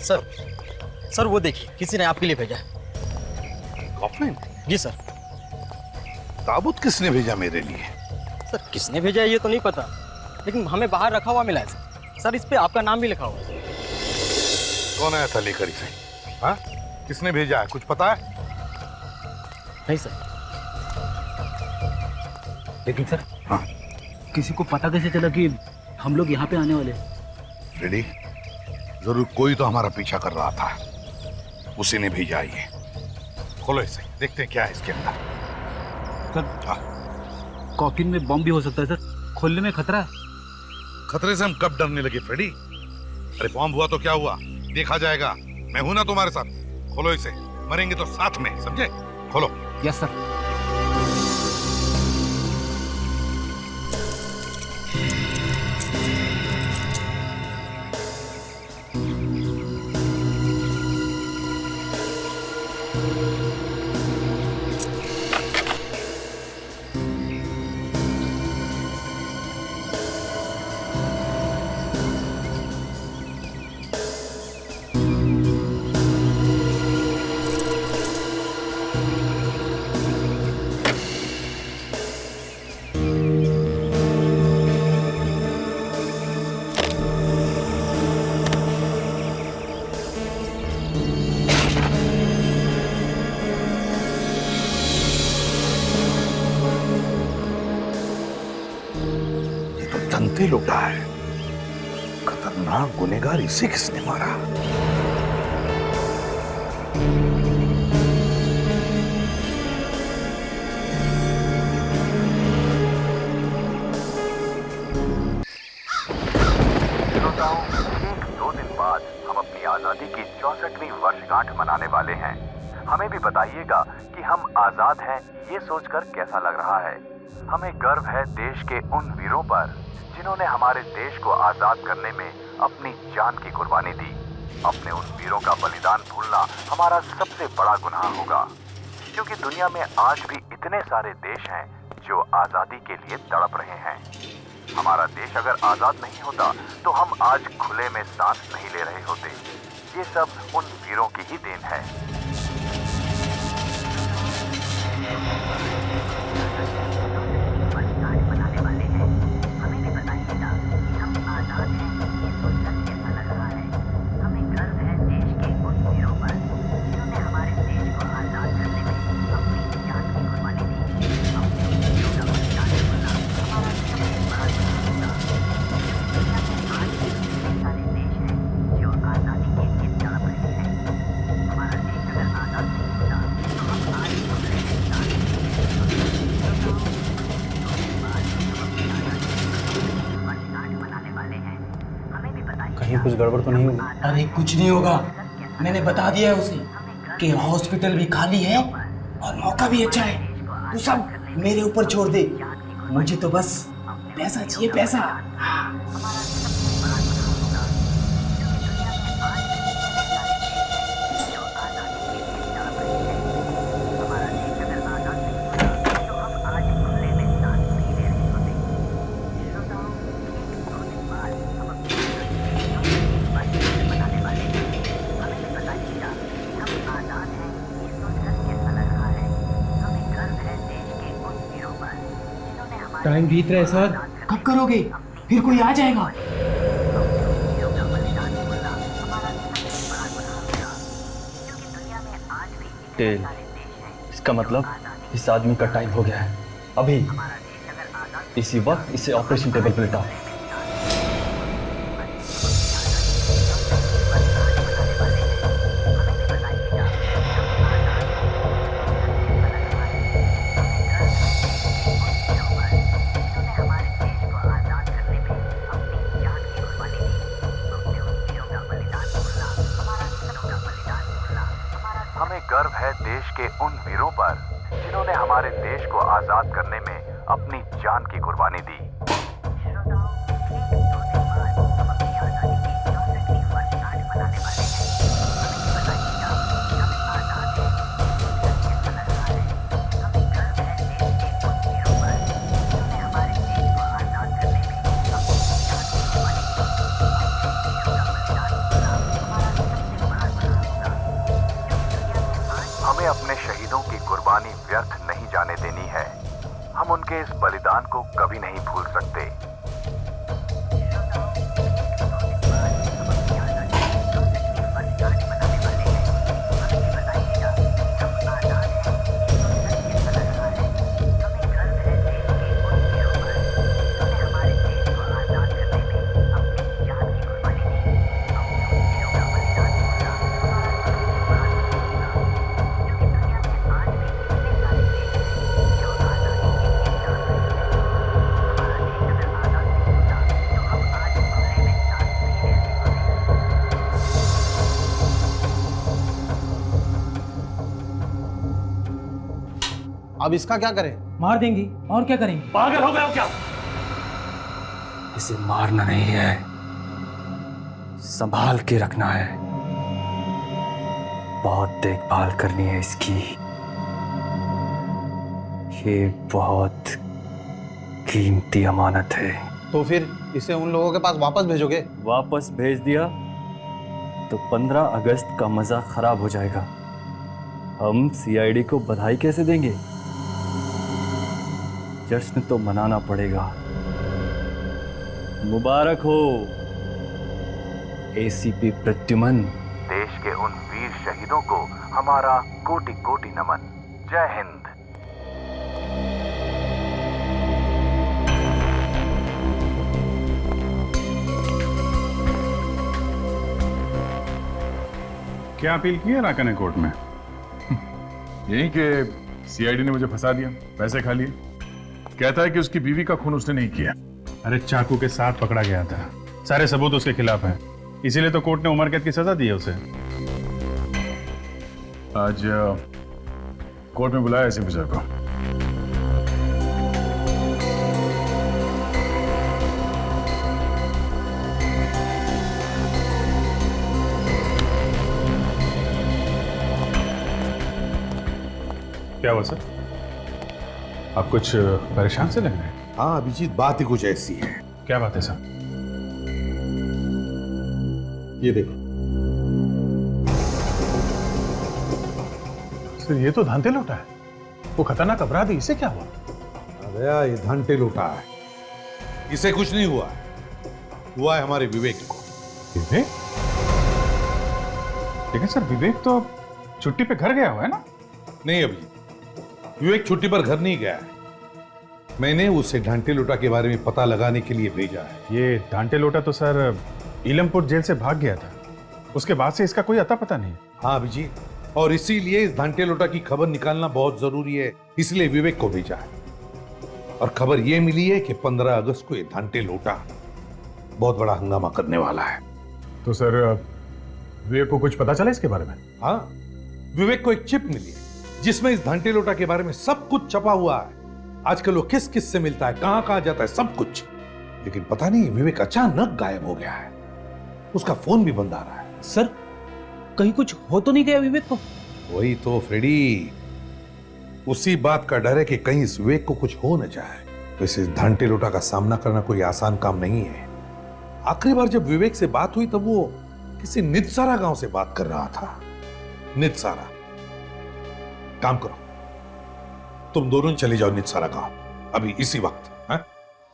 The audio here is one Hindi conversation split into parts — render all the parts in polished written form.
सर सर वो देखिए किसी ने आपके लिए भेजा है। कॉफिन? जी सर। ताबूत किसने भेजा मेरे लिए? सर किसने भेजा है ये तो नहीं पता, लेकिन हमें बाहर रखा हुआ मिला है सर। सर इस पे आपका नाम भी लिखा हुआ है। कौन आया था लेकर इसे? हाँ, किसने भेजा है, कुछ पता है? नहीं सर। लेकिन सर हाँ, किसी को पता कैसे चला कि हम लोग यहाँ पे आने वाले हैं? रेडी? जरूर कोई तो हमारा पीछा कर रहा था, उसी ने भेजा ये। खोलो इसे, देखते हैं क्या है इसके अंदर। सर हाँ, कॉफिन में बम भी हो सकता है सर, खोलने में खतरा है। खतरे से हम कब डरने लगे फ्रेडी? अरे बॉम्ब हुआ तो क्या हुआ, देखा जाएगा। मैं हूं ना तुम्हारे साथ। खोलो इसे, मरेंगे तो साथ में, समझे? खोलो। Yes sir. धंधे लुटा है, खतरनाक गुनहगार इसे किसने मारा? श्रोताओं, ठीक 2 दिन बाद हम अपनी आजादी की 64वीं वर्षगांठ मनाने वाले हैं। हमें भी बताइएगा कि हम आजाद हैं, ये सोचकर कैसा लग रहा है। हमें गर्व है देश के उन वीरों पर जिन्होंने हमारे देश को आजाद करने में अपनी जान की कुर्बानी दी। अपने उन वीरों का बलिदान भूलना हमारा सबसे बड़ा गुनाह होगा, क्योंकि दुनिया में आज भी इतने सारे देश हैं जो आजादी के लिए तड़प रहे हैं। हमारा देश अगर आजाद नहीं होता तो हम आज खुले में सांस नहीं ले रहे होते। ये सब उन वीरों की ही देन है। कहीं कुछ गड़बड़ तो नहीं होगी? अरे कुछ नहीं होगा, मैंने बता दिया है उसे कि हॉस्पिटल भी खाली है और मौका भी अच्छा है। तू सब मेरे ऊपर छोड़ दे, मुझे तो बस पैसा चाहिए, पैसा। टाइम बीत रहा है सर, कब करोगे? फिर कोई आ जाएगा। टेल, इसका मतलब इस आदमी का टाइम हो गया है। अभी इसी वक्त इसे ऑपरेशन टेबल पर लिटाओ। हमें गर्व है देश के उन वीरों पर जिन्होंने हमारे देश को आजाद करने में अपनी जान की कुर्बानी दी। व्यर्थ नहीं जाने देनी है। हम उनके इस बलिदान को कभी नहीं भूल सकते। अब इसका क्या करें? मार देंगे और क्या करेंगे? पागल हो गए हो क्या? इसे मारना नहीं है, संभाल के रखना है। बहुत देखभाल करनी है इसकी। ये बहुत कीमती अमानत है। तो फिर इसे उन लोगों के पास वापस भेजोगे? वापस भेज दिया तो 15 अगस्त का मजा खराब हो जाएगा। हम सीआईडी को बधाई कैसे देंगे? जश्न तो मनाना पड़ेगा। मुबारक हो एसीपी प्रद्युमन। देश के उन वीर शहीदों को हमारा कोटि कोटि नमन। जय हिंद। क्या अपील की है राका ने कोर्ट में? यही कि सीआईडी ने मुझे फंसा दिया, पैसे खा लिए। कहता है कि उसकी बीवी का खून उसने नहीं किया। अरे चाकू के साथ पकड़ा गया था, सारे सबूत उसके खिलाफ हैं, इसीलिए तो कोर्ट ने उम्र कैद की सजा दी है उसे। आज कोर्ट में बुलाया एसीपी सर को। क्या हुआ सर? आप कुछ परेशान से लग रहे हैं। हाँ अभिजीत, बात ही कुछ ऐसी है। क्या बात है सर? ये देखो सर, ये तो धांते लौटा है। वो खतरनाक अपराधी, इसे क्या हुआ? अरे ये धंटे लूटा है, इसे कुछ नहीं हुआ। हुआ है हमारे विवेक को। विवेक? लेकिन सर विवेक तो छुट्टी पे घर गया हुआ है ना? नहीं अभिजीत, विवेक छुट्टी पर घर नहीं गया है। मैंने उसे ढांटे लोटा के बारे में पता लगाने के लिए भेजा है। ये धांटे लोटा तो सर इलमपुर जेल से भाग गया था, उसके बाद से इसका कोई अता पता नहीं। हाँ अभिजीत, और इसीलिए इस ढांटे लोटा की खबर निकालना बहुत जरूरी है, इसलिए विवेक को भेजा है। और खबर यह मिली है कि 15 अगस्त को ये ढांटे लोटा बहुत बड़ा हंगामा करने वाला है। तो सर विवेक को कुछ पता चला इसके बारे में? हाँ, विवेक को एक चिप मिली है जिसमें इस घंटे लोटा के बारे में सब कुछ छपा हुआ है। आजकल वो किस किस से मिलता है, कहां कहां जाता है, सब कुछ। लेकिन पता नहीं विवेक अचानक गायब हो गया है, उसका फोन भी बंद आ रहा है। सर कहीं कुछ हो तो नहीं गया विवेक को? वही तो फ्रेडी, उसी बात का डर है कि कहीं इस विवेक को कुछ हो न जाए। वैसे घंटे लोटा का सामना करना कोई आसान काम नहीं है। आखिरी बार जब विवेक से बात हुई तब वो किसी नितसारा गांव से बात कर रहा था। नितसारा, काम करो, तुम दोनों चले जाओ नितसारा गांव अभी इसी वक्त। हाँ?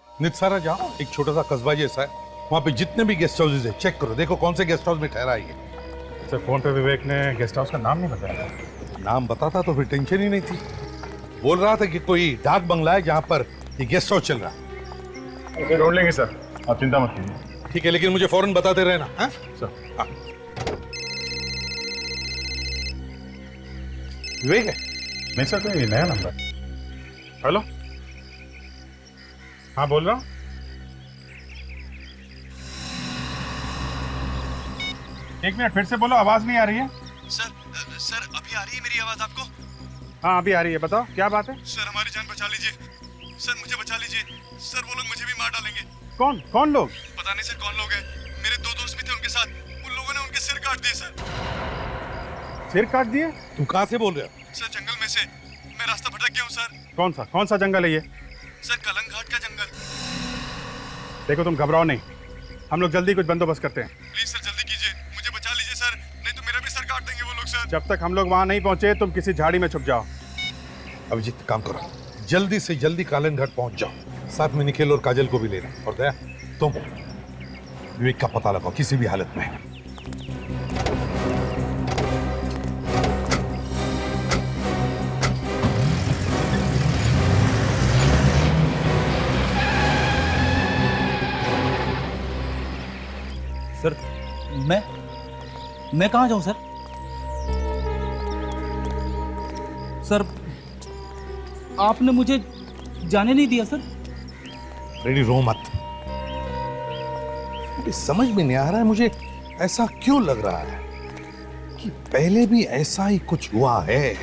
नितसारा जाओ, एक छोटा सा कस्बा जैसा है, वहां पे जितने भी गेस्ट हाउसेज है चेक करो, देखो कौन से गेस्ट हाउस में ठहरा है। सर फोन पे विवेक ने गेस्ट हाउस का नाम नहीं बताया। नाम बताता तो फिर टेंशन ही नहीं थी। बोल रहा था कि कोई डाक बंगला है जहां पर ये गेस्ट हाउस चल रहा है। ढूंढ लेंगे सर, आप चिंता मत कीजिए। ठीक है, लेकिन मुझे फौरन बताते रहना। हाँ? सर हाँ। विवेक है? नहीं सर, कोई नया नंबर। हेलो, हाँ बोल रहा हूँ। एक मिनट फिर से बोलो, आवाज नहीं आ रही है। सर अभी आ रही है मेरी आवाज आपको? हाँ अभी आ रही है, बताओ क्या बात है। सर हमारी जान बचा लीजिए, सर मुझे बचा लीजिए। सर वो लोग मुझे भी मार डालेंगे। कौन कौन लोग? पता नहीं सर कौन लोग हैं। मेरे 2 दोस्त भी थे उनके साथ, उन लोगों ने उनके सिर काट दिए सर। सिर काट दिए? तुम कहां से बोल रहे हो? सर जंगल में से, मैं रास्ता भटक गया हूँ सर। कौन सा जंगल है ये? सर कलंग घाट का जंगल। देखो तुम घबराओ नहीं, हम लोग जल्दी कुछ बंदोबस्त करते हैं। प्लीज सर जल्दी कीजिए, मुझे बचा लीजिए सर, नहीं तो मेरा भी सर काट देंगे वो लोग सर। जब तक हम लोग वहां नहीं पहुंचे तुम किसी झाड़ी में छुप जाओ। अभिजीत काम करो, जल्दी से जल्दी कालन घाट पहुंच जाओ, साथ में निखिल और काजल को भी लेना। और दया तुम विवेक का पता लगाओ किसी भी हालत में। सर मैं कहाँ जाऊँ सर? सर आपने मुझे जाने नहीं दिया सर। रेडी, रो मत। मुझे समझ में नहीं आ रहा है, मुझे ऐसा क्यों लग रहा है कि पहले भी ऐसा ही कुछ हुआ है।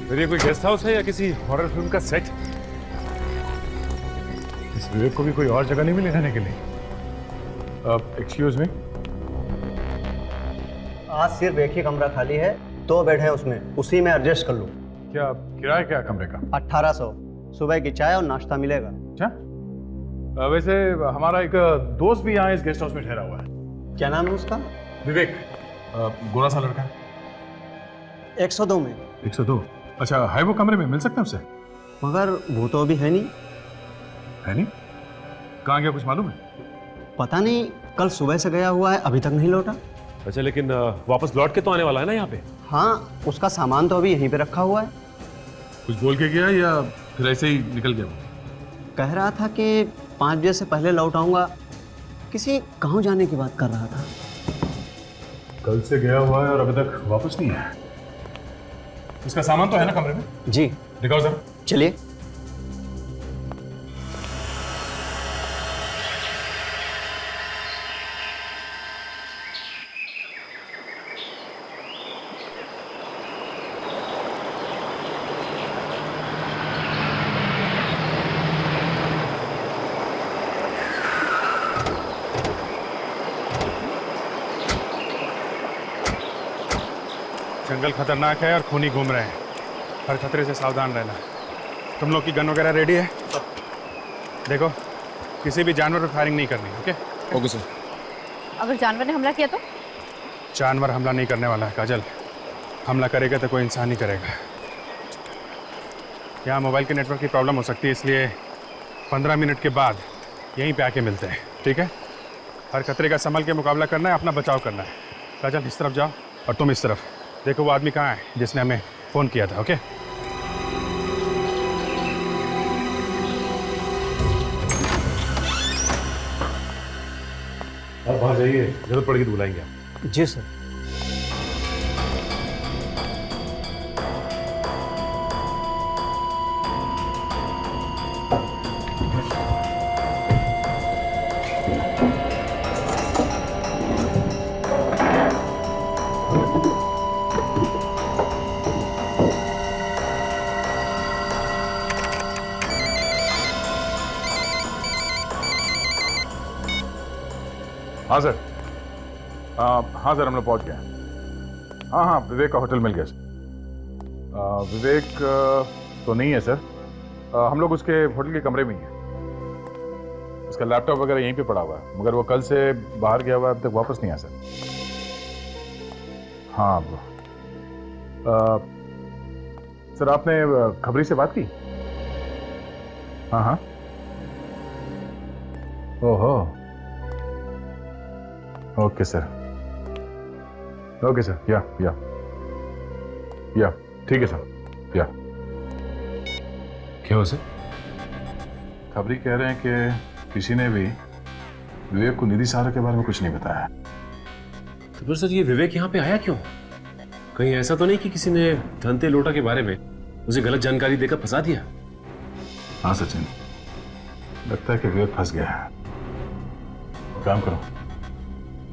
फिर ये कोई गेस्ट हाउस है या किसी हॉरर फिल्म का सेट? इस विवेक को भी कोई और जगह नहीं मिली रहने के लिए? एक्सक्यूज मी, आज सिर्फ एक ही कमरा खाली है, 2 बेड है उसमें, उसी में एडजस्ट कर लो। क्या किराया क्या है कमरे का? 1800, सुबह की चाय और नाश्ता मिलेगा। अच्छा, वैसे हमारा एक दोस्त भी यहाँ इस गेस्ट हाउस में ठहरा हुआ है। क्या नाम है उसका? विवेक, गोरा सा लड़का है। 102 में। 102? अच्छा, है वो कमरे में? मिल सकते हैं उससे? मगर वो तो अभी है नहीं। है नहीं? कहाँ गया कुछ मालूम है? पता नहीं, कल सुबह से गया हुआ है, अभी तक नहीं लौटा। अच्छा, लेकिन वापस लौट के तो आने वाला है ना यहाँ पे? हाँ, उसका सामान तो अभी यहीं पे रखा हुआ है। कुछ बोल के गया या फिर ऐसे ही निकल गया? कह रहा था कि 5 बजे से पहले लौट आऊंगा। किसी गांव जाने की बात कर रहा था। कल से गया हुआ है और अभी तक वापस नहीं आया। उसका सामान तो है ना कमरे में? जी। दिखाओ सर। चलिए। जंगल खतरनाक है और खूनी घूम रहे हैं, हर खतरे से सावधान रहना। तुम लोग की गन वगैरह रेडी है? देखो, किसी भी जानवर पर फायरिंग नहीं करनी। ओके? Okay sir. अगर जानवर ने हमला किया तो? जानवर हमला नहीं करने वाला है काजल। हमला करेगा तो कोई इंसान ही करेगा। यहाँ मोबाइल के नेटवर्क की प्रॉब्लम हो सकती है, इसलिए 15 मिनट के बाद यहीं पे आके मिलते हैं, ठीक है? हर खतरे का संभल के मुकाबला करना है, अपना बचाव करना है। काजल इस तरफ जाओ और तुम इस तरफ। देखो वो आदमी कहाँ है जिसने हमें फ़ोन किया था। ओके? आप वहाँ जाइए, जरूरत पड़ेगी तो बुलाएंगे आप। जी सर। हाँ सर। हाँ सर, हम लोग पहुँच गए। हाँ, विवेक का होटल मिल गया सर। विवेक तो नहीं है सर। हम लोग उसके होटल के कमरे में ही हैं। उसका लैपटॉप वगैरह यहीं पे पड़ा हुआ है, मगर वो कल से बाहर गया हुआ है, अब तक वापस नहीं आया सर। हाँ सर, आपने खबरी से बात की? हाँ। ओहो, ओके सर। ओके सर, या ठीक है सर, या। क्या हो सर? खबरी कह रहे हैं कि किसी ने भी विवेक को निधि सहारा के बारे में कुछ नहीं बताया। तो फिर सर ये विवेक यहाँ पे आया क्यों? कहीं ऐसा तो नहीं कि किसी ने धनते लोटा के बारे में उसे गलत जानकारी देकर फंसा दिया? हाँ सचिन, लगता है कि विवेक फंस गया है। काम करो,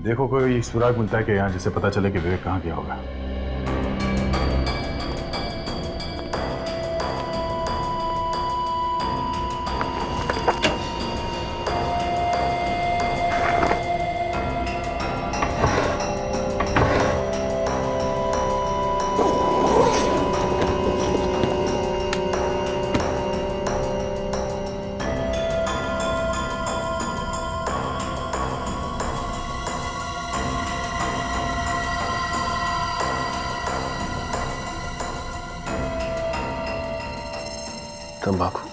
देखो कोई सुराग मिलता है कि यहाँ, जिससे पता चले कि विवेक कहाँ गया होगा। तंबाकू?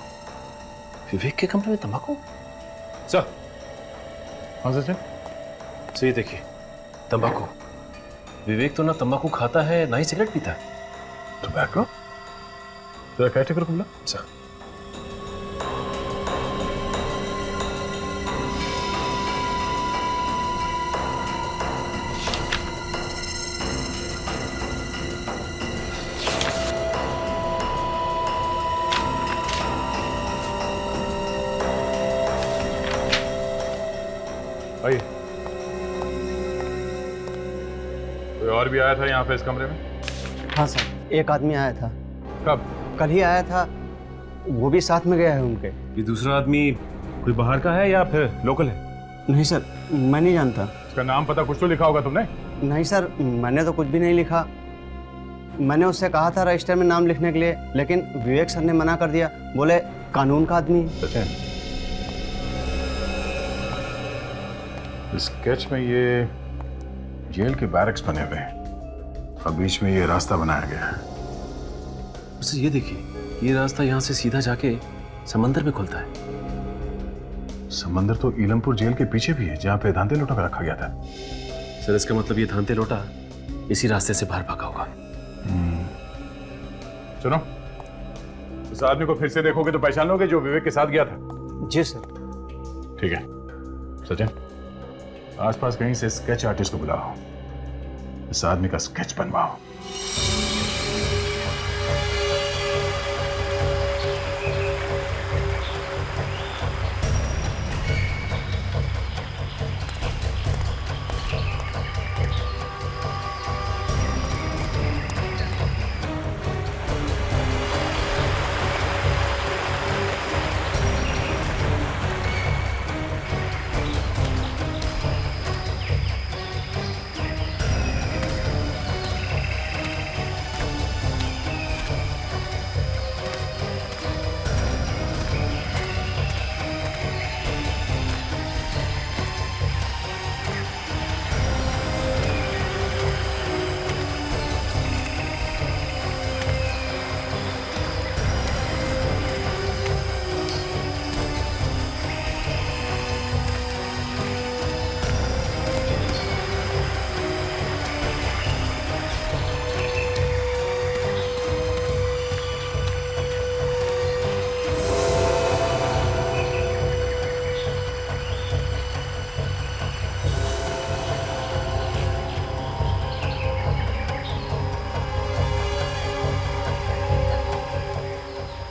विवेक के कमरे में तंबाकू? सर। हाँ सचिन, सही देखिए, तंबाकू। विवेक तो ना तंबाकू खाता है ना ही सिगरेट पीता है। टोबैको? तेरा क्या टिकर खुला? सर। आइए। कोई और भी आया था यहाँ पे इस कमरे में? हाँ सर, एक आदमी आया था। कब? कल ही आया था, वो भी साथ में गया है उनके। ये दूसरा आदमी कोई बाहर का है या फिर लोकल है? नहीं सर, मैं नहीं जानता। इसका नाम पता कुछ तो लिखा होगा तुमने? नहीं सर, मैंने तो कुछ भी नहीं लिखा। मैंने उससे कहा था रजिस्टर में नाम लिखने के लिए, लेकिन विवेक सर ने मना कर दिया। बोले कानून का आदमी है। सचिन, स्केच में ये जेल के बैरक्स बने हुए हैं और बीच में ये रास्ता बनाया गया है। उसे ये देखिए, ये रास्ता यहाँ से सीधा जाके समंदर में खुलता है। समंदर तो इलमपुर जेल के पीछे भी है, जहाँ पे धांधे लोटा रखा गया था। सर, इसका मतलब ये धांधे लोटा इसी रास्ते से बाहर भागा होगा। सुनो, उस आदमी को फिर से देखोगे तो पहचान लोगे जो विवेक के साथ गया था? जी सर। ठीक है सचिन, आसपास कहीं से स्केच आर्टिस्ट को बुलाओ, इस आदमी का स्केच बनवाओ।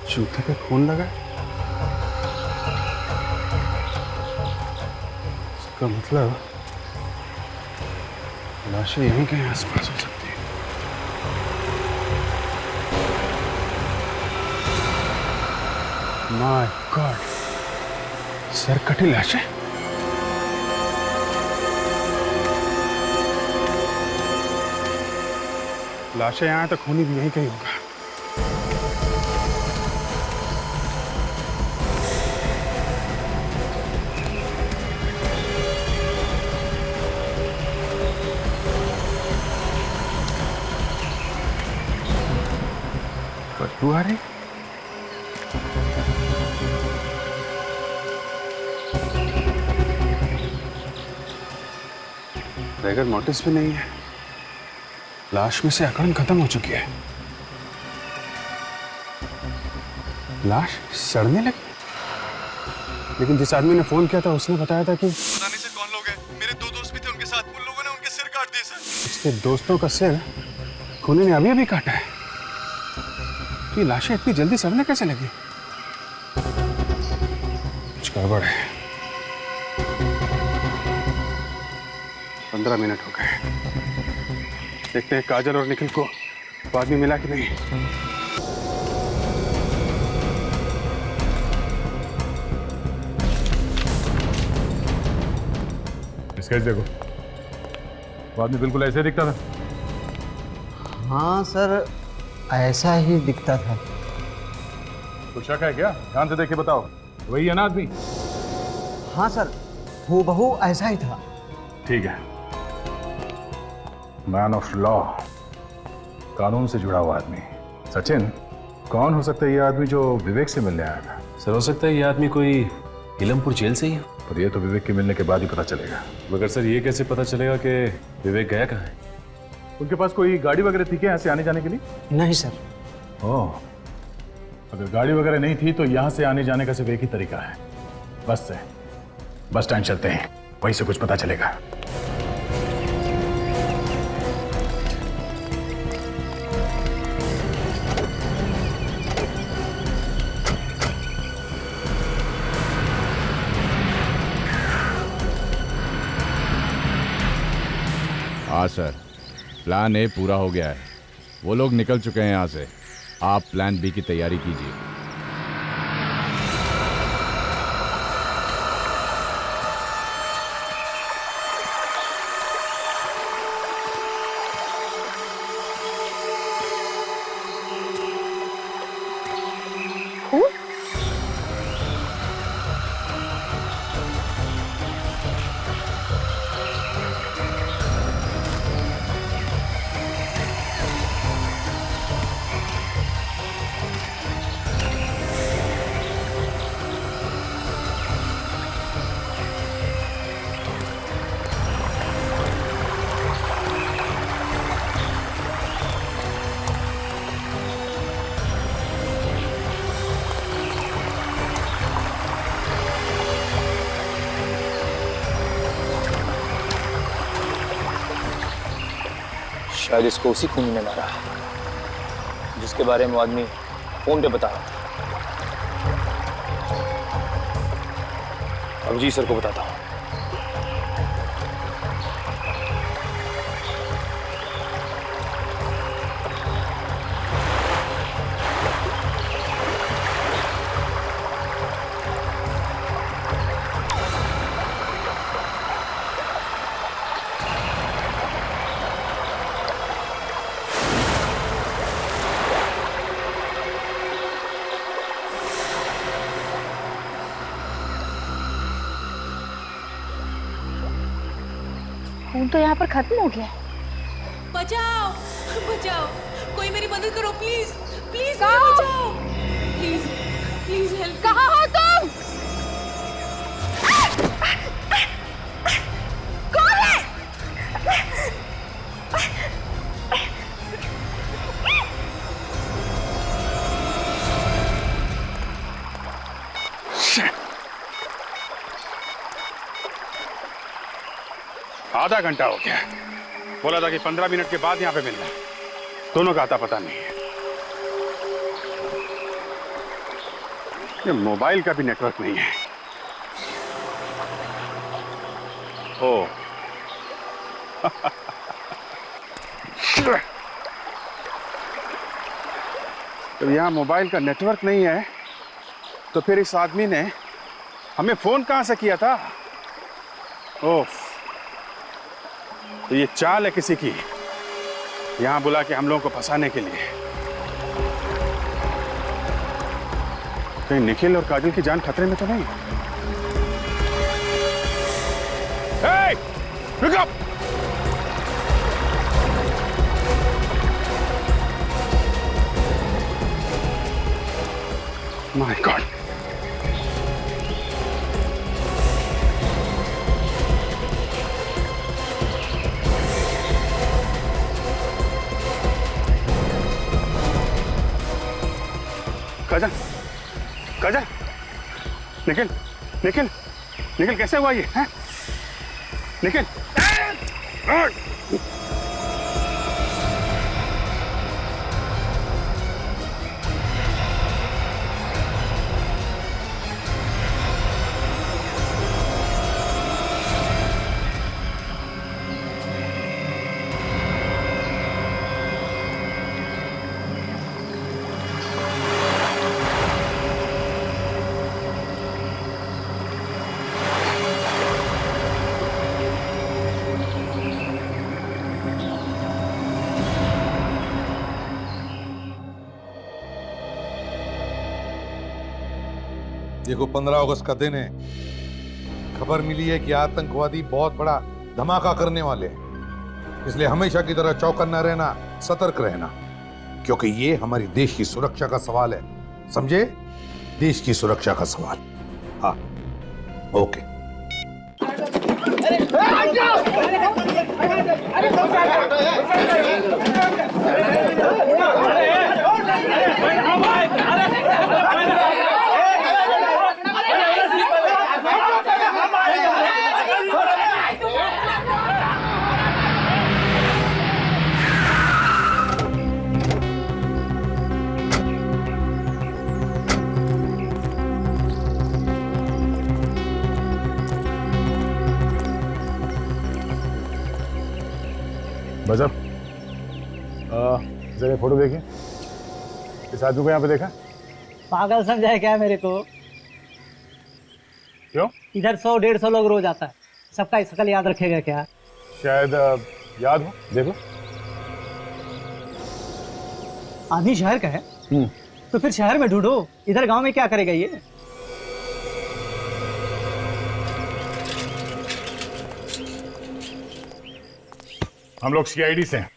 जूते पे खून लगा है? इसका मतलब लाशें यहीं कहीं आसपास हो सकती है। माय गॉड, सर कटी लाशें। लाशें यहाँ तो खूनी भी यहीं कहीं होगा। बदबू आ रही? बगैर नोटिस भी नहीं है। लाश में से अकड़न खत्म हो चुकी है। लाश सड़ने लगी। लेकिन जिस आदमी ने फोन किया था उसने बताया था कि पता नहीं सर कौन लोग हैं। मेरे दो दोस्त भी थे उनके साथ, उन लोगों ने उनके सिर काट दिए सर। उसके दोस्तों का सिर खूनी ने अभी अभी काटा है। ये लाशें इतनी जल्दी सड़ने कैसे लगी? कुछ गड़बड़ है। 15 मिनट हो गए। देखते हैं काजल और निखिल को वो आदमी मिला कि नहीं। स्केच देखो, वो आदमी बिल्कुल ऐसे दिखता था। हाँ सर, ऐसा ही दिखता था। कुछ शक है क्या? ध्यान से देख के बताओ, वही है ना आदमी? हाँ सर, हूबहू ऐसा ही था। ठीक है, मैन ऑफ लॉ, कानून से जुड़ा हुआ आदमी। सचिन, कौन हो सकता है ये आदमी जो विवेक से मिलने आया था? सर हो सकता है ये आदमी कोई इलमपुर जेल से ही है। पर ये तो विवेक के मिलने के बाद ही पता चलेगा। मगर सर ये कैसे पता चलेगा कि विवेक गया कहाँ है? उनके पास कोई गाड़ी वगैरह थी क्या यहाँ से आने जाने के लिए? नहीं सर। ओह, अगर गाड़ी वगैरह नहीं थी तो यहाँ से आने जाने का सिर्फ एक ही तरीका है, बस से। बस स्टैंड चलते हैं, वहीं से कुछ पता चलेगा। हाँ सर, प्लान ए पूरा हो गया है। वो लोग निकल चुके हैं यहाँ से। आप प्लान बी की तैयारी कीजिए। शायद इसको उसी खूनी ने मारा जिसके बारे में वो आदमी फोन पे बता रहा था। अभिजीत सर को बताता हूँ। खून तो यहाँ पर खत्म हो गया। बचाओ बचाओ, कोई मेरी मदद करो प्लीज प्लीज, मुझे बचाओ प्लीज प्लीज हेल्प। कहाँ हो तुम? कौन है? आधा घंटा हो गया। बोला था कि 15 मिनट के बाद यहाँ पे मिलना। दोनों का आता पता नहीं है। ये मोबाइल का भी नेटवर्क नहीं है। ओ तो यहाँ मोबाइल का नेटवर्क नहीं है तो फिर इस आदमी ने हमें फोन कहाँ से किया था? ओफ, तो ये चाल है किसी की, यहां बुला के हम लोगों को फंसाने के लिए। कहीं निखिल और काजल की जान खतरे में तो नहीं? Hey! Pick up! My God! काजल, काजल, निखिल, निखिल, निखिल कैसे हुआ ये? हैं? निखिल, देखो 15 अगस्त का दिन है। खबर मिली है कि आतंकवादी बहुत बड़ा धमाका करने वाले हैं, इसलिए हमेशा की तरह चौकन्ना रहना, सतर्क रहना। क्योंकि ये हमारी देश की सुरक्षा का सवाल है, समझे? देश की सुरक्षा का सवाल। हाँ, ओके। बजब, जरा फोटो देखिए। इस आदमी को यहाँ पे देखा? पागल समझा है क्या मेरे को? क्यों? इधर 100-150 लोग रोज आता है, सबका शकल याद रखेगा क्या? शायद याद हो, देखो। आदमी शहर का है तो फिर शहर में ढूंढो, इधर गांव में क्या करेगा ये? हम लोग सीआईडी से हैं।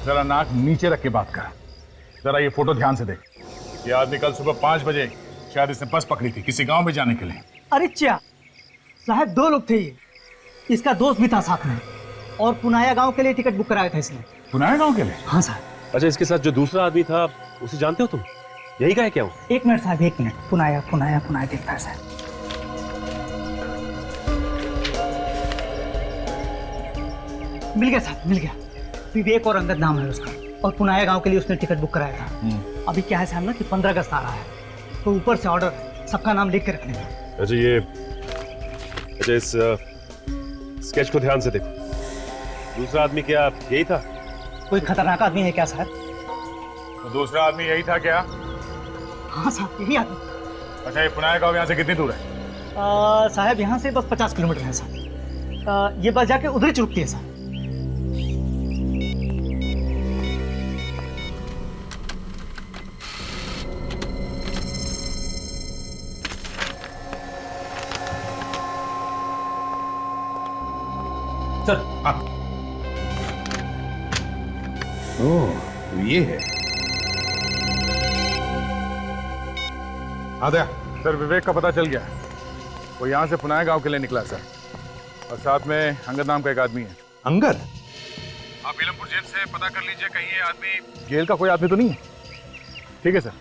जरा नाक नीचे रख के बात कर। जरा ये फोटो ध्यान से देख। ये आदमी कल सुबह 5 बजे शायद इसने बस पकड़ी थी किसी गांव में जाने के लिए। अरे च्या साहब, 2 लोग थे ये, इसका दोस्त भी था साथ में, और पुनाया गांव के लिए टिकट बुक कराया था इसने। पुनाया गांव के लिए? हाँ साहब। अच्छा, इसके साथ जो दूसरा आदमी था उसे जानते हो तुम? यही का है क्या वो? 1 मिनट साहब, 1 मिनट। पुनाया पुनाया पुनाया देखता है साहब। मिल गया साहब, मिल गया। विवेक और अंगद नाम है उसका, और पुनाया गांव के लिए उसने टिकट बुक कराया था। अभी क्या है साहब ना कि 15 अगस्त आ रहा है, तो ऊपर से ऑर्डर है सबका नाम लिख के रखने का। अच्छा इस स्केच को ध्यान से देखो। दूसरा आदमी क्या यही था? कोई खतरनाक आदमी है क्या साहब? तो दूसरा आदमी यही था क्या? हाँ साहब, यही आदमी। अच्छा, ये पुनाया गांव यहाँ से कितनी दूर है? साहब यहाँ से बस 50 किलोमीटर है साहब। ये बस जाके उधर ही रुकती है साहब। सर। हाँ। ओह, ये है। आ गया सर, विवेक का पता चल गया। वो यहाँ से पुनाया गांव के लिए निकला सर, और साथ में अंगद नाम का एक आदमी है। अंगद? आप इलमपुर जेल से पता कर लीजिए, कहीं ये आदमी जेल का कोई आदमी तो नहीं है। ठीक है सर।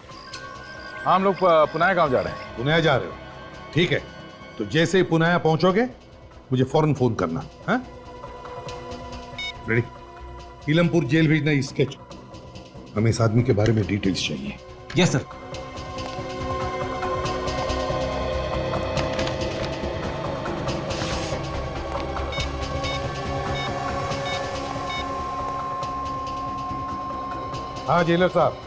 हाँ, हम लोग पुनाया गांव जा रहे हैं। पुनाया जा रहे हो? ठीक है, तो जैसे ही पुनाया पहुंचोगे मुझे फौरन फोन करना। हाँ, रेडी? इलमपुर जेल भेजना स्केच। हमें इस आदमी के बारे में डिटेल्स चाहिए। Yes sir. हाँ जेलर साहब,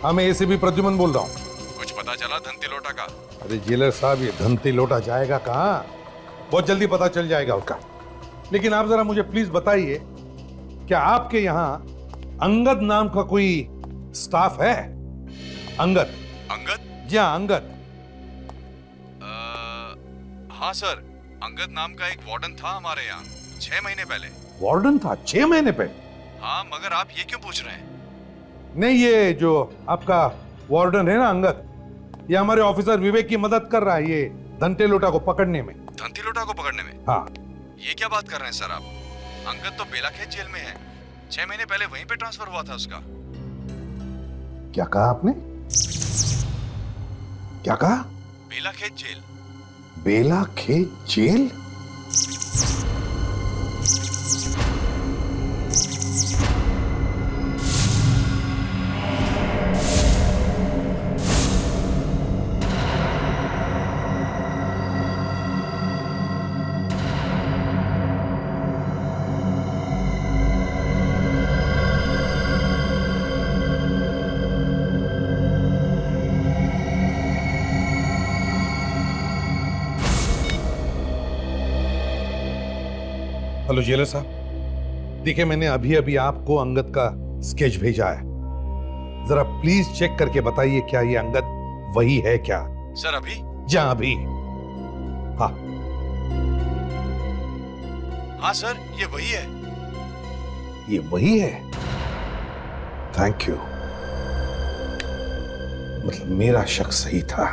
हाँ मैं एसीपी प्रद्युमन बोल रहा हूँ। कुछ पता चला धनती लोटा का? अरे जेलर साहब, ये धनती लोटा जाएगा कहाँ? बहुत जल्दी पता चल जाएगा उसका। लेकिन आप जरा मुझे प्लीज बताइए, क्या आपके यहाँ अंगद नाम का कोई स्टाफ है? अंगद? अंगद? जी हाँ, अंगद। हाँ सर, अंगद नाम का एक वार्डन था हमारे यहाँ 6 महीने पहले। वार्डन था 6 महीने पहले? हाँ, मगर आप ये क्यों पूछ रहे हैं? नहीं, ये जो आपका वार्डन है ना अंगद, ये हमारे ऑफिसर विवेक की मदद कर रहा है ये धनते लोटा को पकड़ने में। धनती लोटा को पकड़ने में? हाँ। ये क्या बात कर रहे हैं सर आप? अंगद तो बेलाखेत जेल में है। 6 महीने पहले वहीं पे ट्रांसफर हुआ था उसका। क्या कहा आपने? क्या कहा? बेलाखेत जेल। बेलाखेत जेल? हेलो जेलर साहब, देखिए मैंने अभी अभी आपको अंगद का स्केच भेजा है। जरा प्लीज चेक करके बताइए क्या ये अंगद वही है क्या? सर अभी? जी अभी। हाँ हाँ सर, ये वही है। ये वही है? Thank you. मतलब मेरा शक सही था,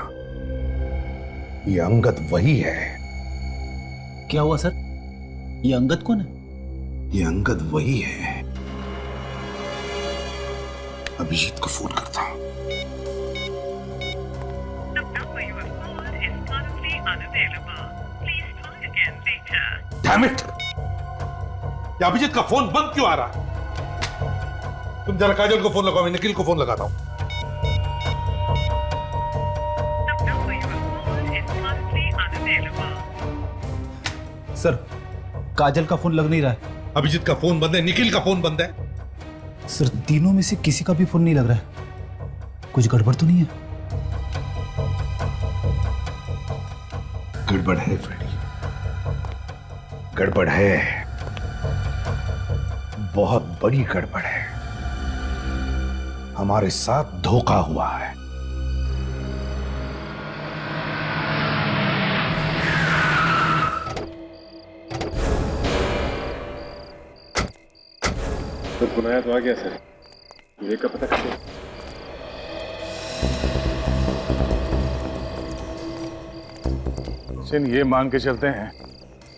ये अंगद वही है। क्या हुआ सर? ये अंगद कौन है? ये अंगद वही है। अभिजीत को फोन करता हूं। Damn it! ये अभिजीत का फोन बंद क्यों आ रहा है? तुम जरा काजल को फोन लगाओ, मैं निखिल को फोन लगाता हूं। सर, काजल का फोन लग नहीं रहा है। अभिजीत का फोन बंद है, निखिल का फोन बंद है। सर, तीनों में से किसी का भी फोन नहीं लग रहा है। कुछ गड़बड़ तो नहीं है? गड़बड़ है फ्रेडी, गड़बड़ है, बहुत बड़ी गड़बड़ है। हमारे साथ धोखा हुआ है। तो गुनाया तो आ गया सर, विवेक का पता कैसे? सचिन, ये मान के चलते हैं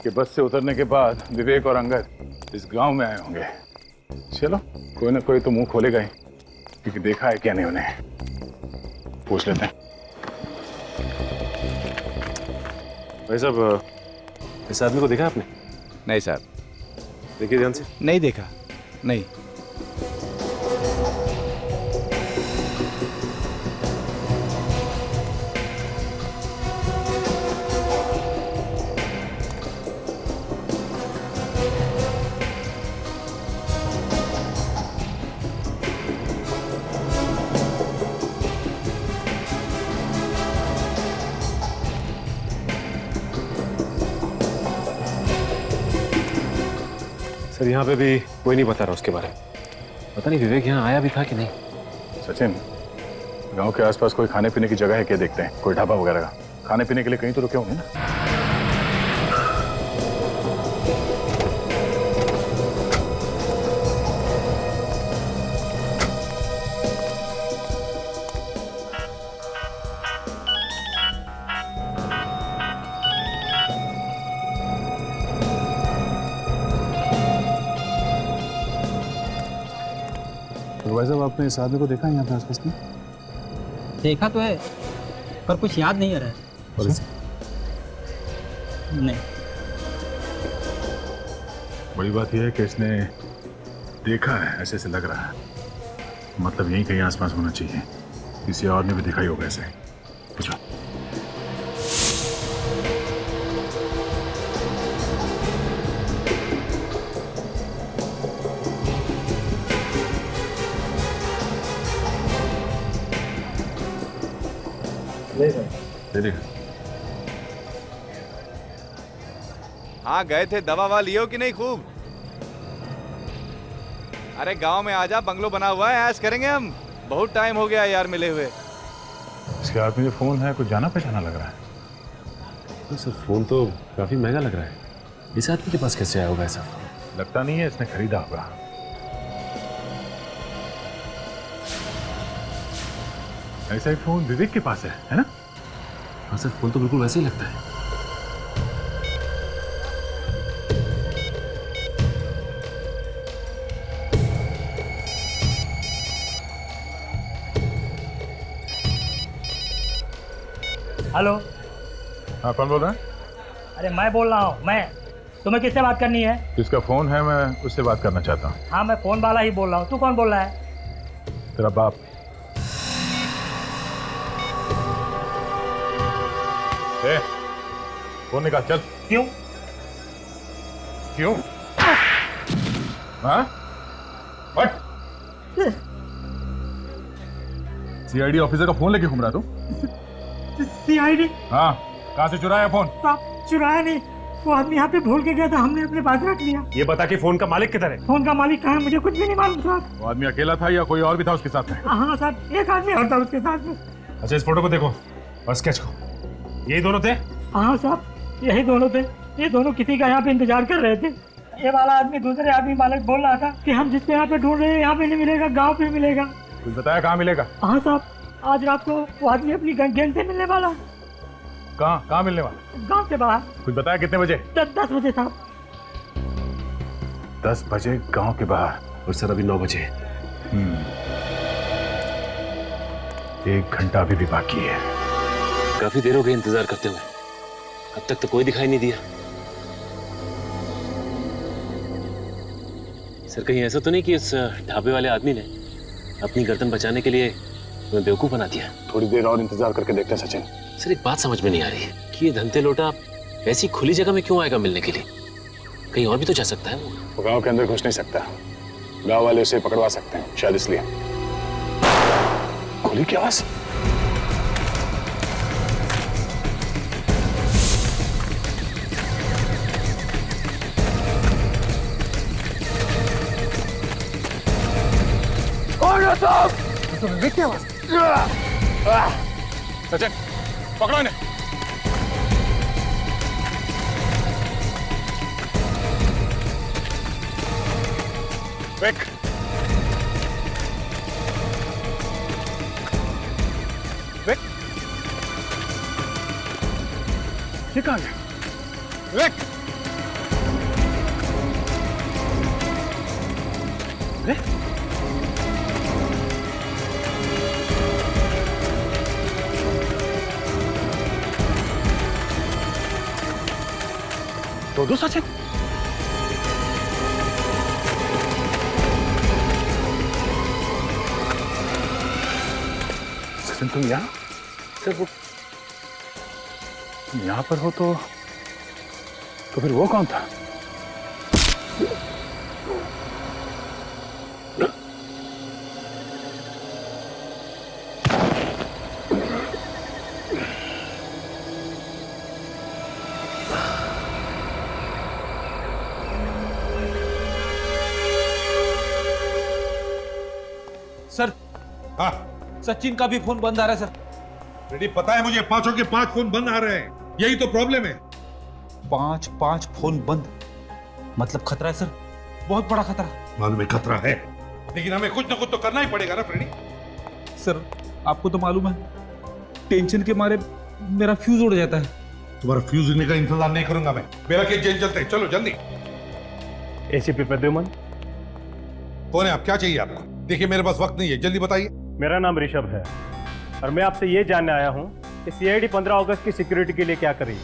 कि बस से उतरने के बाद विवेक और अंगद इस गांव में आए होंगे। चलो, कोई ना कोई तो मुंह खोलेगा ही, क्योंकि देखा है क्या नहीं उन्हें। पूछ लेते हैं। भाई साहब, इस आदमी को देखा आपने? नहीं सर। देखिए ध्यान से। नहीं देखा, नहीं। सर, यहाँ पे भी कोई नहीं बता रहा उसके बारे में। पता नहीं विवेक यहाँ आया भी था कि नहीं। सचिन, गांव के आसपास कोई खाने पीने की जगह है क्या? देखते हैं, कोई ढाबा वगैरह का। खाने पीने के लिए कहीं तो रुके होंगे ना। तो भाई साहब, आपने इस आदमी को देखा है यहाँ पे आसपास में? देखा तो है, पर कुछ याद नहीं आ रहा है। और इसे? नहीं। बड़ी बात यह है कि इसने देखा है, ऐसे से लग रहा है। मतलब यहीं कहीं आसपास होना चाहिए। किसी और ने भी दिखाई होगा ऐसे। पूछो। नहीं सर। हाँ, गए थे। दवा ववा लियो कि नहीं खूब? अरे गांव में आजा, बंगलो बना हुआ है, ऐश करेंगे हम। बहुत टाइम हो गया यार मिले हुए। इसके हाथ में जो फोन है कुछ जाना पहचाना लग रहा है। तो सर, फोन तो काफी महंगा लग रहा है। इस आदमी के पास कैसे आया होगा ऐसा फोन? लगता नहीं है इसने खरीदा होगा। ऐसा ही फोन विवेक के पास है ना? हाँ सर, फोन तो बिल्कुल वैसे ही लगता है। हेलो। हाँ, कौन बोल रहा है? अरे मैं बोल रहा हूँ। मैं, तुम्हें किससे बात करनी है? जिसका फोन है मैं उससे बात करना चाहता हूँ। हाँ, मैं फोन वाला ही बोल रहा हूँ। तू कौन बोल रहा है? तेरा बाप। फोन निकाल, चल। क्यों? क्यों? हाँ? व्हाट? सीआईडी ऑफिसर का फोन लेके घूम रहा तू? सीआईडी? हाँ, कहाँ से चुराया फोन? साहब, चुराया नहीं, वो आदमी यहाँ पे भूल के गया था, हमने अपने पास रख लिया। ये बता कि फोन का मालिक किधर है? फोन का मालिक कहाँ है मुझे कुछ भी नहीं मालूम साहब। वो आदमी अकेला था या कोई और भी था उसके साथ में? हाँ साहब, एक आदमी और था उसके साथ में। अच्छा, इस फोटो को देखो और स्केच को। यही दोनों थे? हाँ साहब, यही दोनों थे। ये दोनों किसी का यहाँ पे इंतजार कर रहे थे ये वाला आदमी दूसरे आदमी मालिक बोल रहा था कि हम जिसको यहाँ पे ढूंढ रहे हैं यहाँ पे नहीं मिलेगा, गांव पे मिलेगा। कुछ बताया कहाँ मिलेगा? हाँ साहब, आज रात को वो आदमी अपनी गैंग से मिलने वाला। कहाँ मिलने वाला? गांव से बाहर। कुछ बताया कितने बजे? 10 बजे साहब। 10 बजे गांव के बाहर। और सर अभी 9 बजे। 1 घंटा अभी भी बाकी है। काफी देर हो गई इंतजार करते हुए, अब तक तो कोई दिखाई नहीं दिया। सर कहीं ऐसा तो नहीं कि इस ढाबे वाले आदमी ने अपनी गर्दन बचाने के लिए तुम्हें बेवकूफ बना दिया? थोड़ी देर और इंतजार करके देखते हैं सचिन। सर एक बात समझ में नहीं आ रही कि ये धंधे लोटा ऐसी खुली जगह में क्यों आएगा मिलने के लिए? कहीं और भी तो जा सकता है वो गांव के अंदर घुस नहीं सकता, गांव वाले उसे पकड़वा सकते हैं, शायद इसलिए। खुली की आवाज। तो विवेक की आवाज। सचिन पकड़ो इन्हें। विवेक, विवेक, ये कहाँ गया? विवेक, विवेक, दो सचिन। सचिन तुम यहाँ? सर वो यहाँ पर हो तो फिर वो कौन था? सर, हाँ सचिन का भी फोन बंद आ रहा है सर। रेडी, पता है मुझे, 5 के 5 फोन बंद आ रहे हैं, यही तो प्रॉब्लम है। 5 फोन बंद मतलब खतरा है सर, बहुत बड़ा खतरा। मालूम है खतरा है, लेकिन हमें कुछ ना कुछ तो करना ही पड़ेगा ना फ्रेडी। सर आपको तो मालूम है, टेंशन के मारे मेरा फ्यूज उड़ जाता है। तुम्हारा फ्यूज उड़ने का इंतजार नहीं करूंगा मैं, मेरा केस जेल चलते हैं, चलो जल्दी। एसीपी प्रद्युमन। कौन है आप, क्या चाहिए आपको? देखिए मेरे पास वक्त नहीं है, जल्दी बताइए। मेरा नाम ऋषभ है और मैं आपसे ये जानने आया हूँ कि सीआईडी 15 अगस्त की सिक्योरिटी के लिए क्या करी।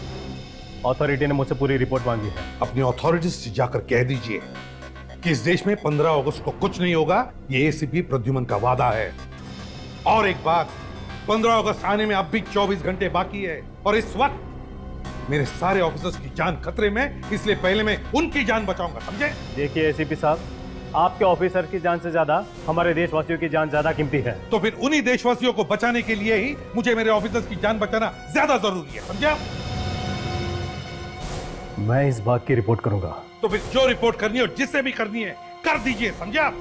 अथॉरिटी ने मुझसे पूरी रिपोर्ट मांगी है। अपनी अथॉरिटीज से जाकर कह दीजिए कि इस देश में 15 अगस्त को कुछ नहीं होगा, ये एसीपी प्रद्युमन का वादा है। और एक बात, 15 अगस्त आने में अब भी 24 घंटे बाकी है और इस वक्त मेरे सारे ऑफिसर्स की जान खतरे में, इसलिए पहले मैं उनकी जान बचाऊंगा, समझे? देखिए एसीपी साहब, आपके ऑफिसर की जान से ज्यादा हमारे देशवासियों की जान ज्यादा कीमती है। तो फिर उन्हीं देशवासियों को बचाने के लिए ही मुझे मेरे ऑफिसर्स की जान बचाना ज्यादा जरूरी है, समझे आप? मैं इस बात की रिपोर्ट करूंगा। तो फिर जो रिपोर्ट करनी है और जिससे भी करनी है कर दीजिए, समझे आप?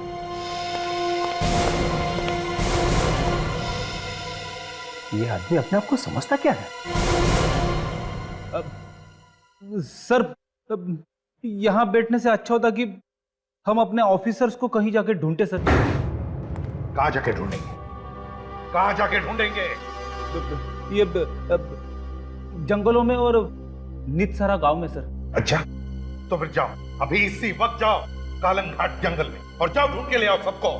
ये आदमी अपने आप को समझता क्या है? सर यहाँ बैठने से अच्छा होता कि हम अपने ऑफिसर्स को कहीं जाके ढूंढते सर। कहाँ जाके ढूंढेंगे? कहाँ जाके ढूंढेंगे? ये जंगलों में और नितसरा गांव में सर। अच्छा, तो फिर जाओ, अभी इसी वक्त जाओ कालंग घाट जंगल में और जाओ ढूंढ के ले आओ सबको।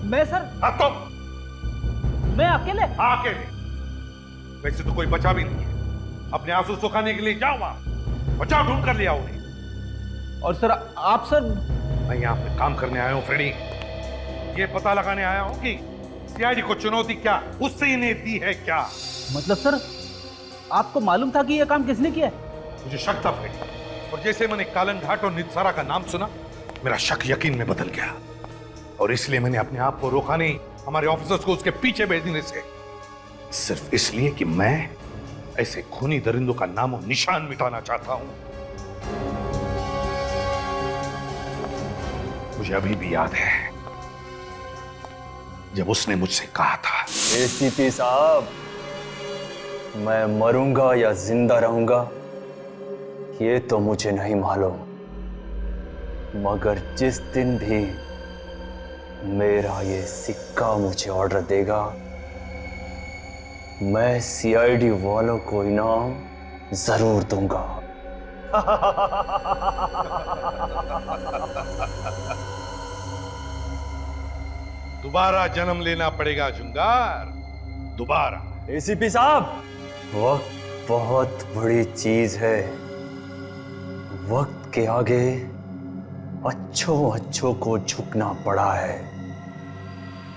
मैं सर? हाँ तो मैं अकेले? अकेले? वैसे तो कोई बचा भी नहीं है, अपने आंसू सुखाने के लिए जाओ वहां और जाओ ढूंढ कर ले आओ उन्हें। और सर आप सर? मैं यहाँ पे काम करने आया हूँ फ्रेडी, ये पता लगाने आया हूँ कि सीआईडी को चुनौती क्या उससे इन्हें दी है क्या। मतलब सर आपको मालूम था कि यह काम किसने किया है? मुझे शक था फ्रेडी, और जैसे मैंने कालंग घाट और नितसारा का नाम सुना, मेरा शक यकीन में बदल गया और इसलिए मैंने अपने आप को रोका नहीं हमारे ऑफिसर्स को उसके पीछे भेजने से, सिर्फ इसलिए कि मैं ऐसे खूनी दरिंदों का नामो निशान मिटाना चाहता हूं। मुझे अभी भी याद है जब उसने मुझसे कहा था, एसीपी साहब, मैं मरूंगा या जिंदा रहूंगा ये तो मुझे नहीं मालूम, मगर जिस दिन भी मेरा ये सिक्का मुझे ऑर्डर देगा, मैं सीआईडी वालों को इनाम जरूर दूंगा। दोबारा जन्म लेना पड़ेगा जुंगार, दोबारा। एसीपी साहब, वक्त बहुत बड़ी चीज है। वक्त के आगे अच्छों को झुकना पड़ा है।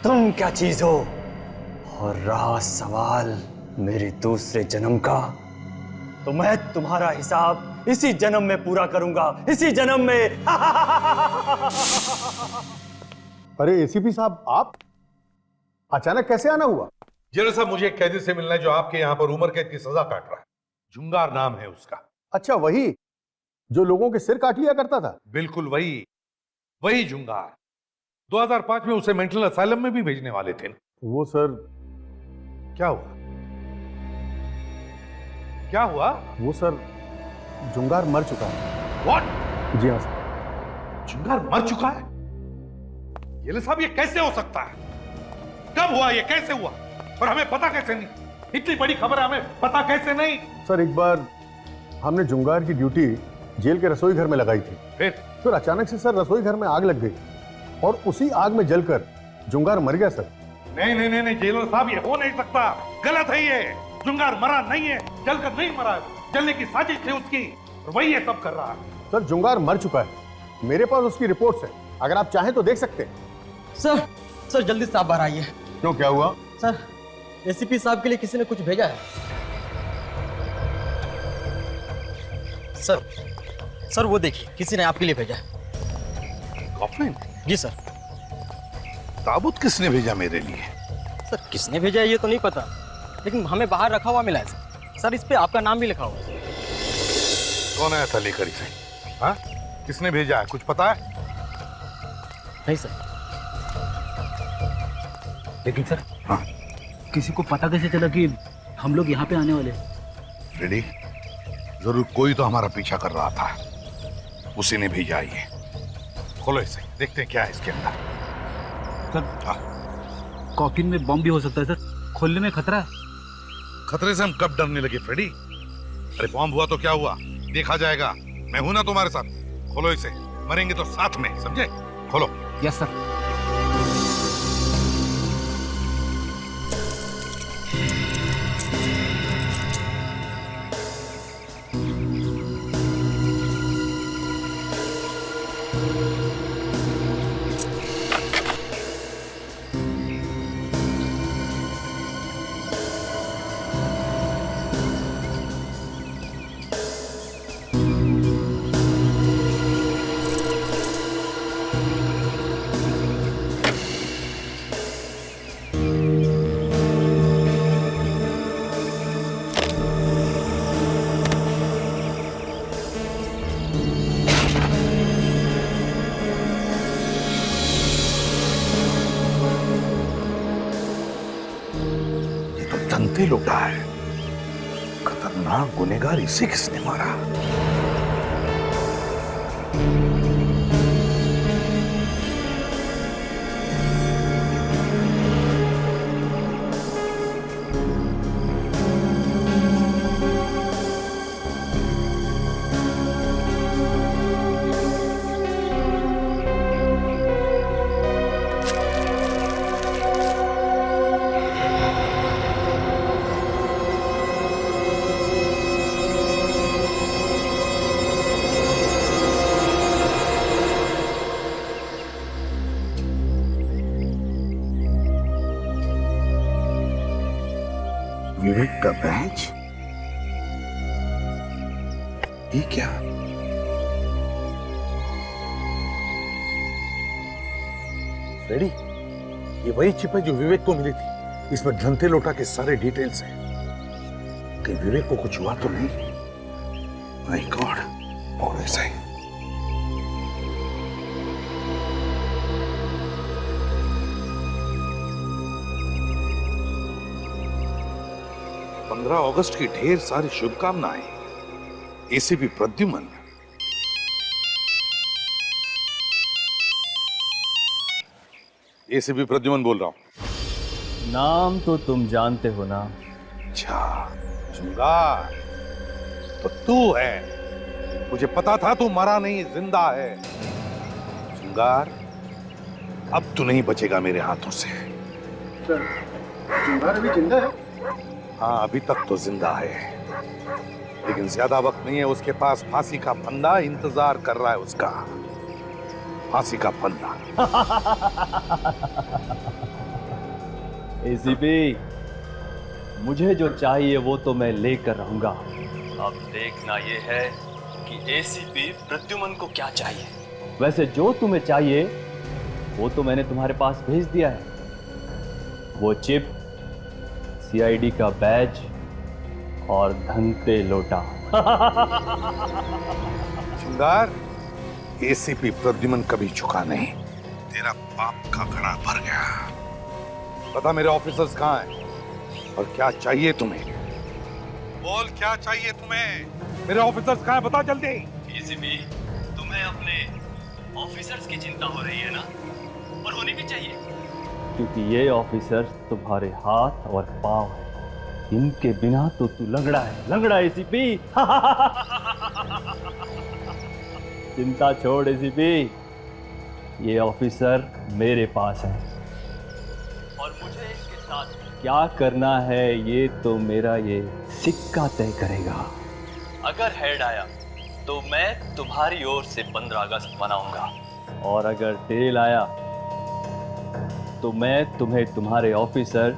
तुम क्या चीज हो? और रहा सवाल मेरे दूसरे जन्म का, तो मैं तुम्हारा हिसाब इसी जन्म में पूरा करूंगा, इसी जन्म में। अरे एसीपी साहब, आप अचानक कैसे आना हुआ? जेलर साहब, मुझे एक कैदी से मिलना है जो आपके यहाँ पर उम्र कैद की सजा काट रहा है। जुंगार नाम है उसका। अच्छा, वही जो लोगों के सिर काट लिया करता था? बिल्कुल वही जुंगार। 2005 में उसे मेंटल असाइलम में भी भेजने वाले थे। वो सर, क्या हुआ? क्या हुआ? वो सर, जुंगार मर चुका है। व्हाट? जी हाँ सर। जुंगार मर चुका है? ये साहब, ये कैसे हो सकता है? कब हुआ? ये कैसे हुआ? और हमें पता कैसे नहीं? इतनी बड़ी खबर है, हमें पता कैसे नहीं? सर, एक बार हमने जुंगार की ड्यूटी जेल के रसोई घर में लगाई थी। फिर अचानक से सर रसोई घर में आग लग गई और उसी आग में जलकर जुंगार मर गया सर। नहीं जेलर साहब, ये हो नहीं सकता। गलत है ये। जुंगार मरा नहीं है, जलकर नहीं मरा है। जलने की साजिश थी उसकी और वही ये सब कर रहा है। सर, जुंगार मर चुका है। मेरे पास उसकी रिपोर्ट्स है, अगर आप चाहें तो देख सकते हैं। सर जल्दी से आप बाहर आइए। क्यों, क्या हुआ? सर, एसीपी साहब के लिए किसी ने कुछ भेजा है। सर वो देखिए, किसी ने आपके लिए भेजा है। कॉफिन? जी सर। ताबूत किसने भेजा मेरे लिए? सर, किसने भेजा है ये तो नहीं पता, लेकिन हमें बाहर रखा हुआ मिला है सर। इस पे आपका नाम भी लिखा हुआ है। कौन आया था लेकर इसे? हाँ? किसने भेजा है, कुछ पता है? नहीं सर। लेकिन सर, हाँ, किसी को पता कैसे चला कि हम लोग यहाँ पे आने वाले? रेडी? जरूर कोई तो हमारा पीछा कर रहा था, उसी ने भेजा ये। खोलो इसे, देखते हैं क्या है इसके अंदर। सर, कॉफिन में बम भी हो सकता है सर, खोलने में खतरा है। खतरे से हम कब डरने लगे फ्रेडी? अरे बॉम्ब हुआ तो क्या हुआ, देखा जाएगा। मैं हूं ना तुम्हारे साथ। खोलो इसे, मरेंगे तो साथ में, समझे? खोलो। Yes sir. धंते लुटा है। खतरनाक गुनहगार, इसे किसने मारा? विवेक का बैच? ये क्या? फ्रेडी, ये वही चिप है जो विवेक को मिली थी। इसमें धंते लोटा के सारे डिटेल्स हैं। कहीं विवेक को कुछ हुआ तो नहीं? माय गॉड, और ऐसा ही। अगस्त की ढेर सारी शुभकामनाएं। एसीपी प्रद्युमन। एसीपी प्रद्युमन बोल रहा हूँ। नाम तो तुम जानते हो ना? अच्छा, जुंगार तो तू है। मुझे पता था तू मरा नहीं, जिंदा है। जुंगार, अब तू नहीं बचेगा मेरे हाथों से। जुंगार अभी जिंदा है? हाँ, अभी तक तो जिंदा है, लेकिन ज्यादा वक्त नहीं है उसके पास। फांसी का फंदा इंतजार कर रहा है उसका। फांसी का फंदा। एसीपी, मुझे जो चाहिए वो तो मैं लेकर रहूंगा। अब देखना ये है कि एसीपी प्रद्युमन को क्या चाहिए। वैसे जो तुम्हें चाहिए वो तो मैंने तुम्हारे पास भेज दिया है। वो चिप, सीआईडी का बैज और धनते लोटा। जुंगार, एसीपी प्रद्युमन कभी झुका नहीं। तेरा पाप का घड़ा भर गया। पता मेरे ऑफिसर्स कहाँ हैं और क्या चाहिए तुम्हें? बोल, क्या चाहिए तुम्हें? मेरे ऑफिसर्स कहाँ हैं? बता जल्दी। एसीपी, तुम्हें अपने ऑफिसर्स की चिंता हो रही है ना? और होनी भी चाहिए, क्योंकि ये ऑफिसर्स तुम्हारे हाथ और पांव हैं। इनके बिना तो तू लंगड़ा है, लंगड़ा एसीपी। चिंता छोड़ एसीपी, ये ऑफिसर मेरे पास है और मुझे इसके साथ क्या करना है ये तो मेरा ये सिक्का तय करेगा। अगर हेड आया तो मैं तुम्हारी ओर से 15 अगस्त मनाऊंगा, और अगर टेल आया तो मैं तुम्हें तुम्हारे ऑफिसर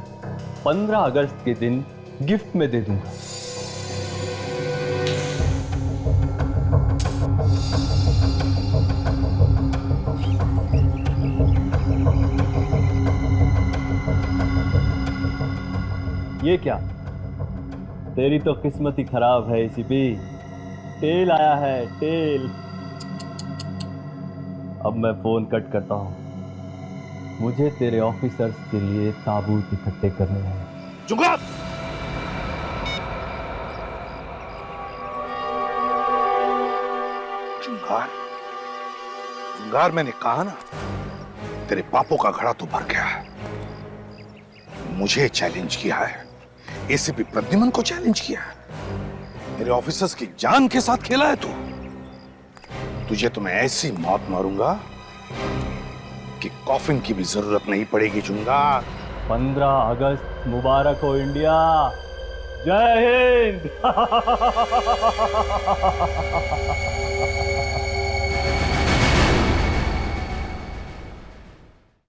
15 अगस्त के दिन गिफ्ट में दे दूंगा। ये क्या? तेरी तो किस्मत ही खराब है एसीपी। टेल आया है, टेल। अब मैं फोन कट करता हूं। मुझे तेरे ऑफिसर्स के लिए ताबूत इकट्ठे करने हैं। जुंगार! जुंगार, जुंगार, मैंने कहा ना, तेरे पापों का घड़ा तो भर गया है। मुझे चैलेंज किया है, एसीपी प्रद्युमन को चैलेंज किया है, मेरे ऑफिसर्स की जान के साथ खेला है तू। तुझे तो मैं ऐसी मौत मारूंगा कि कॉफिन की भी जरूरत नहीं पड़ेगी। जुंगार, 15 अगस्त मुबारक हो इंडिया। जय हिंद।